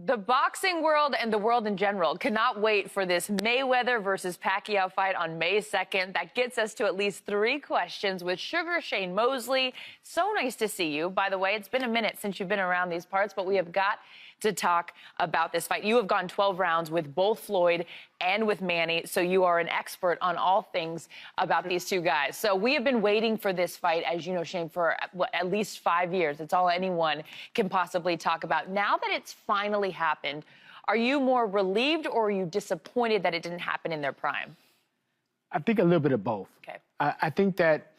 The boxing world and the world in general cannot wait for this Mayweather versus Pacquiao fight on May 2nd. That gets us to at least 3 questions with Sugar Shane Mosley. So nice to see you. By the way, it's been a minute since you've been around these parts, but we have got to talk about this fight. You have gone 12 rounds with both Floyd and with Manny, so you are an expert on all things about these two guys. So we have been waiting for this fight, as you know, Shane, for at least 5 years. It's all anyone can possibly talk about. Now that it's finally happened, are you more relieved or are you disappointed that it didn't happen in their prime? I think a little bit of both. Okay. I think that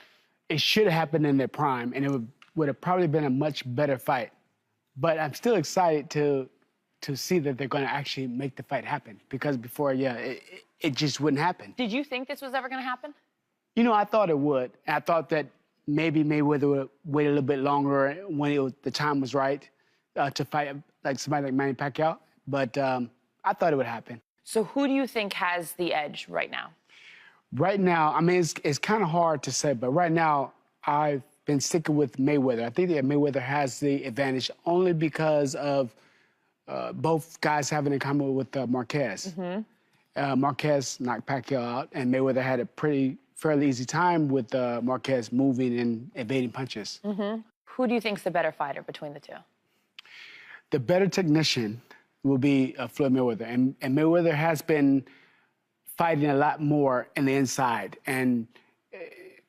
it should have happened in their prime, and it would have probably been a much better fight. But I'm still excited to see that they're going to actually make the fight happen, because before, it just wouldn't happen. Did you think this was ever going to happen? You know, I thought it would. I thought that maybe Mayweather would wait a little bit longer when the time was right to fight like somebody like Manny Pacquiao. But I thought it would happen. So who do you think has the edge right now? Right now, I mean, it's kind of hard to say, but right now, I've been sticking with Mayweather. I think that Mayweather has the advantage only because of both guys having in common with Marquez. Mm-hmm. Marquez knocked Pacquiao out, and Mayweather had a fairly easy time with Marquez moving and evading punches. Mm-hmm. Who do you think's the better fighter between the two? The better technician will be Floyd Mayweather, and Mayweather has been fighting a lot more in the inside and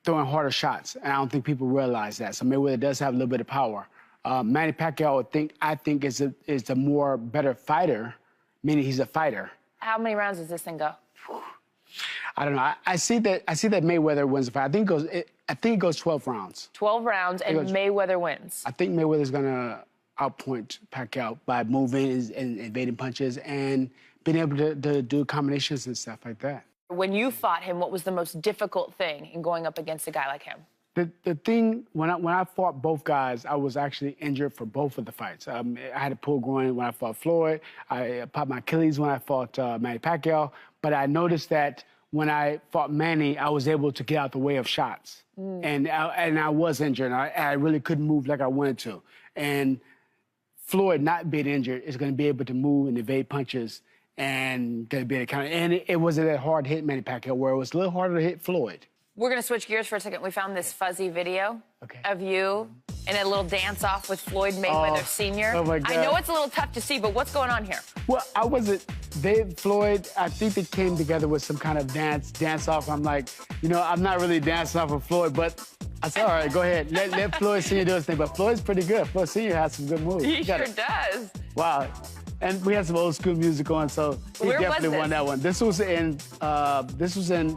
throwing harder shots, and I don't think people realize that. So Mayweather does have a little bit of power. Manny Pacquiao, I think is a more better fighter, meaning he's a fighter. How many rounds does this thing go? I don't know. I see that Mayweather wins the fight. I think it goes 12 rounds. 12 rounds, and Mayweather wins. I think Mayweather's gonna outpoint Pacquiao by moving and evading punches and being able to do combinations and stuff like that. When you fought him, what was the most difficult thing in going up against a guy like him? The thing, when I fought both guys, I was actually injured for both of the fights. I had a pulled groin when I fought Floyd. I popped my Achilles when I fought Manny Pacquiao. But I noticed that when I fought Manny, I was able to get out the way of shots. And I was injured. I really couldn't move like I wanted to. And Floyd, not being injured, is going to be able to move and evade punches and going to be able to counter. And it wasn't that hard to hit Manny Pacquiao, where it was a little harder to hit Floyd. We're going to switch gears for a second. We found this fuzzy video of you in a little dance-off with Floyd Mayweather Sr. Oh, my God. I know it's a little tough to see, but what's going on here? Well, Floyd, I think they came together with some kind of dance-off. I'm like, you know, I'm not really dancing off with Floyd, but I said, all right, go ahead. Let Floyd Sr. do his thing. But Floyd's pretty good. Floyd Sr. has some good moves. He sure does. Wow. And we had some old school music on, so he definitely won that one. This was in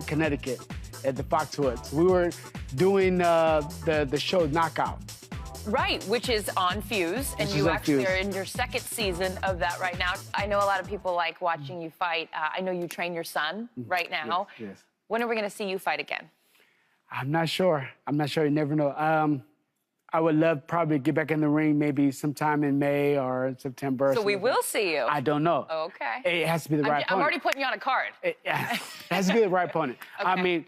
Connecticut at the Foxwoods. We were doing the show Knockout. Right, which is on Fuse, and you actually are in your 2nd season of that right now. I know a lot of people like watching you fight. I know you train your son right now. Yes. When are we going to see you fight again? I'm not sure. You never know. I would love probably to get back in the ring maybe sometime in May or September. So we will see you. I don't know. Okay. It has to be the right opponent. I'm already putting you on a card. It has to be the right opponent. Okay. I mean,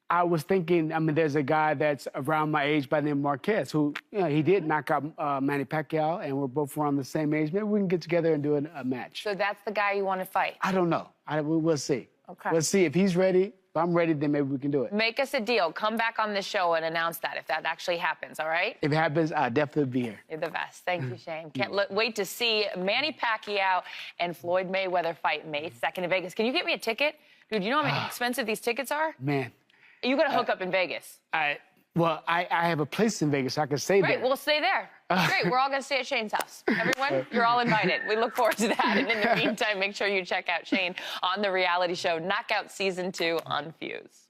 I was thinking, there's a guy that's around my age by the name of Marquez, who, you know, he did knock out Manny Pacquiao, and we're both around the same age. Maybe we can get together and do a match. So that's the guy you want to fight? I don't know. We'll see. Okay. We'll see. If he's ready, if I'm ready, then maybe we can do it. Make us a deal. Come back on the show and announce that, if that actually happens, all right? If it happens, I'll definitely be here. You're the best. Thank you, Shane. Can't wait to see Manny Pacquiao and Floyd Mayweather fight May 2nd in Vegas. Can you get me a ticket? Dude, you know how expensive these tickets are? Man. You got to hook up in Vegas. I have a place in Vegas, so I can stay there. Great, we'll stay there. Great, we're all going to stay at Shane's house. Everyone, you're all invited. We look forward to that. And in the meantime, make sure you check out Shane on the reality show Knockout Season 2 on Fuse.